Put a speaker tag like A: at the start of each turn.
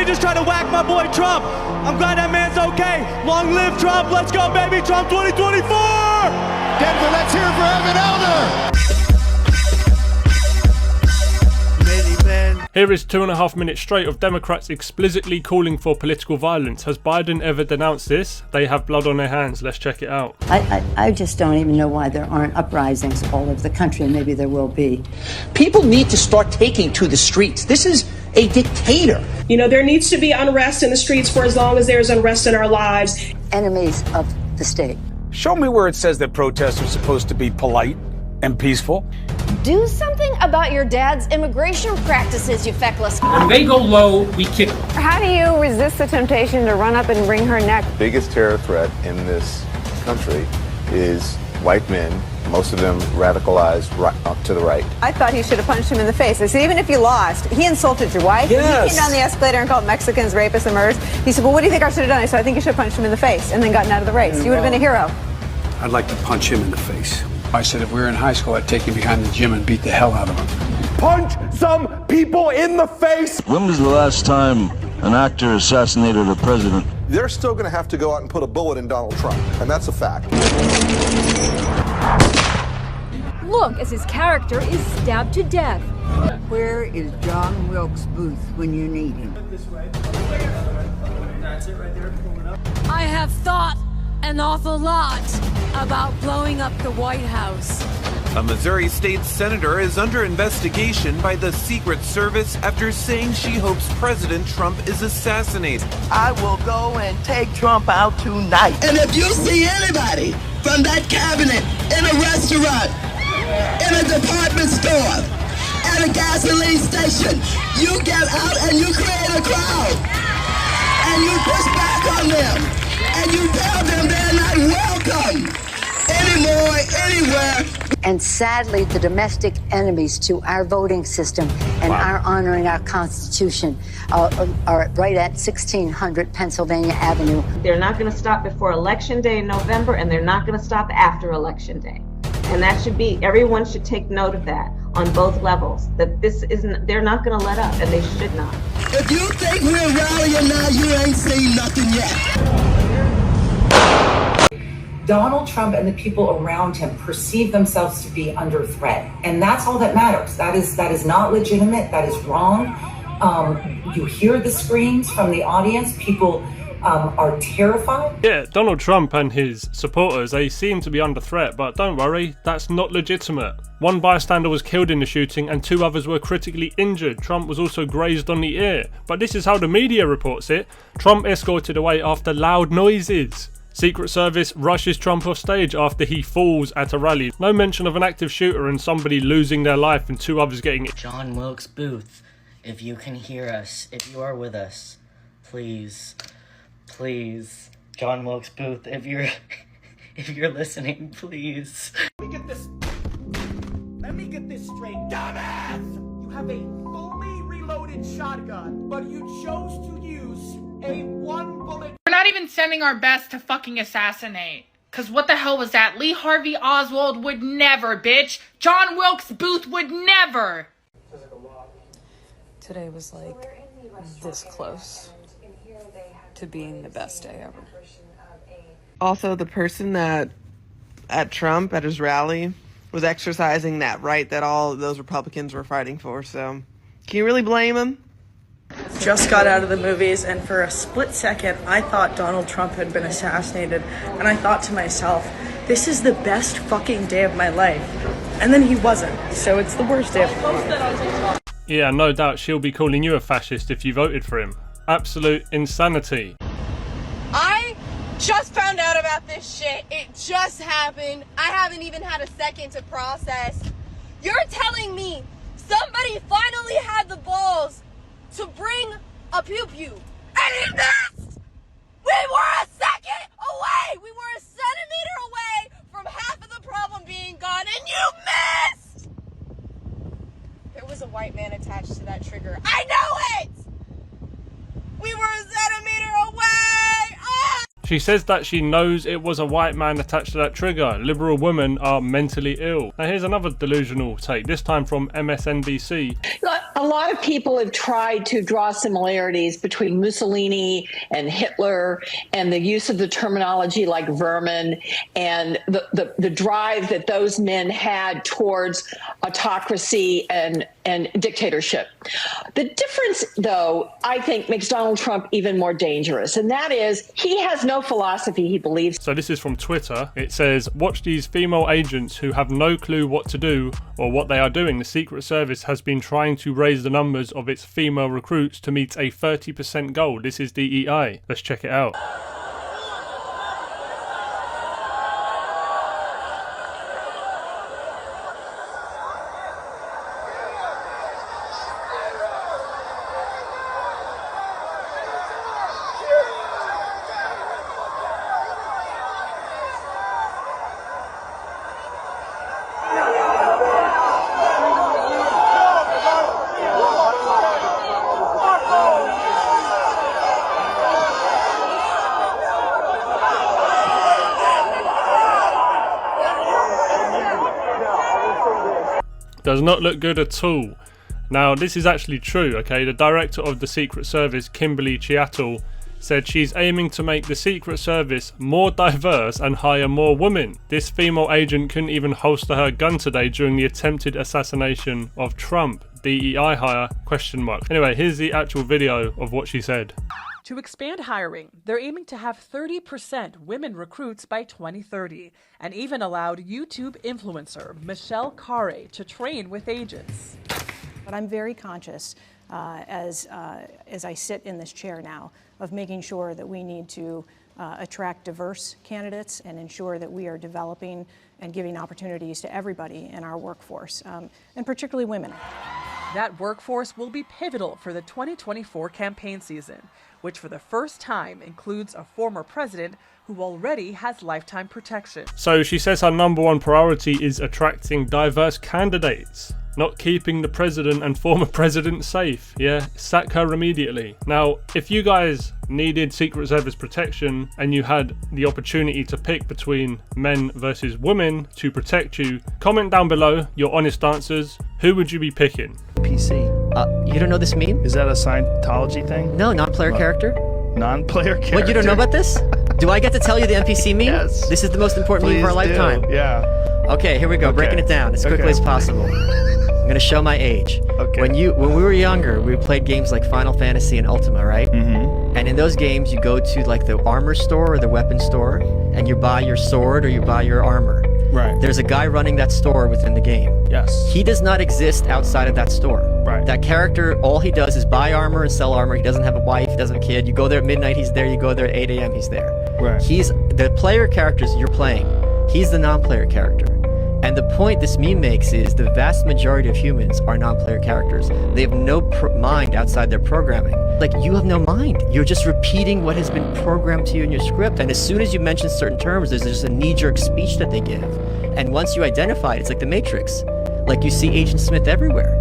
A: just tried to whack my boy Trump. I'm glad that man's okay. Long live Trump. Let's go, baby. Trump 2024.
B: Denver, let's hear it for Evan Elder.
C: Here is 2.5 minutes straight of Democrats explicitly calling for political violence. Has Biden ever denounced this? They have blood on their hands. Let's check it out.
D: I just don't even know why there aren't uprisings all over the country, and maybe there will be.
E: People need to start taking to the streets. This is a dictator.
F: You know, there needs to be unrest in the streets for as long as there's unrest in our lives.
D: Enemies of the state.
G: Show me where it says that protests are supposed to be polite and peaceful.
H: Do something about your dad's immigration practices, you feckless.
I: When they go low, we kick them.
J: How do you resist the temptation to run up and wring her neck?
K: The biggest terror threat in this country is white men, most of them radicalized right up to the right.
J: I thought he should have punched him in the face. I said, even if you lost, he insulted your wife.
G: Yes.
J: He came down the escalator and called Mexicans rapists and murderers. He said, well, what do you think I should have done? I said, I think you should have punched him in the face, and then gotten out of the race. You would have been a hero.
G: I'd like to punch him in the face. I said if we were in high school, I'd take him behind the gym and beat the hell out of him.
B: Punch some people in the face.
L: When was the last time an actor assassinated a president?
M: They're still going to have to go out and put a bullet in Donald Trump, and that's a fact.
H: Look as his character is stabbed to death.
D: Where is John Wilkes Booth when you need him?
H: I have thought an awful lot about blowing up the White House.
N: A Missouri state senator is under investigation by the Secret Service after saying she hopes President Trump is assassinated.
O: I will go and take Trump out tonight.
P: And if you see anybody from that cabinet in a restaurant, in a department store, at a gasoline station, you get out and you create a crowd. And you push back on them. And you tell them they're not welcome anymore, anywhere.
D: And sadly, the domestic enemies to our voting system and our honoring our Constitution are right at 1600 Pennsylvania Avenue.
Q: They're not going to stop before Election Day in November, and they're not going to stop after Election Day. And that should be, everyone should take note of that on both levels, that this isn't, they're not going to let up, and they should not.
P: If you think we're rallying now, you ain't seen nothing yet.
R: Donald Trump and the people around him perceive themselves to be under threat. And that's all that matters. That is not legitimate. That is wrong. You hear the screams from the audience. People are terrified.
C: Yeah, Donald Trump and his supporters, they seem to be under threat, but don't worry, that's not legitimate. One bystander was killed in the shooting and 2 others were critically injured. Trump was also grazed on the ear. But this is how the media reports it. Trump escorted away after loud noises. Secret Service rushes Trump off stage after he falls at a rally. No mention of an active shooter and somebody losing their life and 2 others getting it.
S: John Wilkes Booth, if you can hear us, if you are with us, please, John Wilkes Booth, if you're listening, please.
E: Let me get this straight, dumbass! You have a fully reloaded shotgun, but you chose to use a 1-bullet.
T: We're not even sending our best to fucking assassinate. Cause what the hell was that? Lee Harvey Oswald would never, bitch. John Wilkes Booth would never.
E: Today was like this close to being the best day ever.
F: Also, the person that at Trump at his rally was exercising that right that all of those Republicans were fighting for. So can you really blame him?
G: Just got out of the movies, and for a split second, I thought Donald Trump had been assassinated, and I thought to myself, this is the best fucking day of my life. And then he wasn't, so it's the worst day of my life.
C: Yeah, no doubt she'll be calling you a fascist if you voted for him. Absolute insanity.
T: I just found out about this shit. It just happened. I haven't even had a second to process. You're telling me somebody finally had the balls to bring a pew-pew, and he missed! We were a second away! We were a centimeter away from half of the problem being gone, and you missed! There was a white man attached to that trigger. I know it! We were a centimeter away! Ah!
C: She says that she knows it was a white man attached to that trigger. Liberal women are mentally ill. Now here's another delusional take, this time from MSNBC.
D: Like,
U: A lot of people have tried to draw similarities between Mussolini and Hitler and the use of the terminology like vermin and the drive that those men had towards autocracy and dictatorship. The difference, though, I think makes Donald Trump even more dangerous, and that is he has no philosophy he believes.
C: So this is from Twitter. It says, watch these female agents who have no clue what to do or what they are doing. The Secret Service has been trying to raise the numbers of its female recruits to meet a 30% goal. This is DEI. Let's check it out. Does not look good at all. Now, this is actually true, okay? The director of the Secret Service, Kimberly Chiattle, said she's aiming to make the Secret Service more diverse and hire more women. This female agent couldn't even holster her gun today during the attempted assassination of Trump. DEI hire, ? Anyway, here's the actual video of what she said.
V: To expand hiring, they're aiming to have 30% women recruits by 2030, and even allowed YouTube influencer Michelle Carre to train with agents.
W: But I'm very conscious, as I sit in this chair now, of making sure that we need to attract diverse candidates and ensure that we are developing and giving opportunities to everybody in our workforce, and particularly women.
V: That workforce will be pivotal for the 2024 campaign season, which for the first time includes a former president who already has lifetime protection.
C: So she says her #1 priority is attracting diverse candidates, not keeping the president and former president safe. Yeah, sack her immediately. Now, if you guys needed Secret Service protection and you had the opportunity to pick between men versus women to protect you, comment down below your honest answers. Who would you be picking?
X: PC.
Y: You don't know this meme?
X: Is that a Scientology thing?
Y: No, non-player character.
X: Non-player character?
Y: What, you don't know about this? Do I get to tell you the NPC meme?
X: Yes.
Y: This is the most important meme of our lifetime.
X: Yeah.
Y: Okay, here we go.
X: Okay.
Y: Breaking it down as quickly as possible. I'm gonna show my age.
X: Okay.
Y: When we were younger, we played games like Final Fantasy and Ultima, right?
X: Mm-hmm.
Y: And in those games, you go to like the armor store or the weapon store, and you buy your sword or you buy your armor.
X: Right.
Y: There's a guy running that store within the game.
X: Yes.
Y: He does not exist outside of that store.
X: Right.
Y: That character, all he does is buy armor and sell armor. He doesn't have a wife, he doesn't have a kid. You go there at midnight, he's there. You go there at 8 a.m., he's there.
X: Right.
Y: He's the player characters you're playing. He's the non-player character. And the point this meme makes is the vast majority of humans are non-player characters. They have no mind outside their programming. Like, you have no mind. You're just repeating what has been programmed to you in your script. And as soon as you mention certain terms, there's just a knee-jerk speech that they give. And once you identify it, it's like the Matrix. Like, you see Agent Smith everywhere.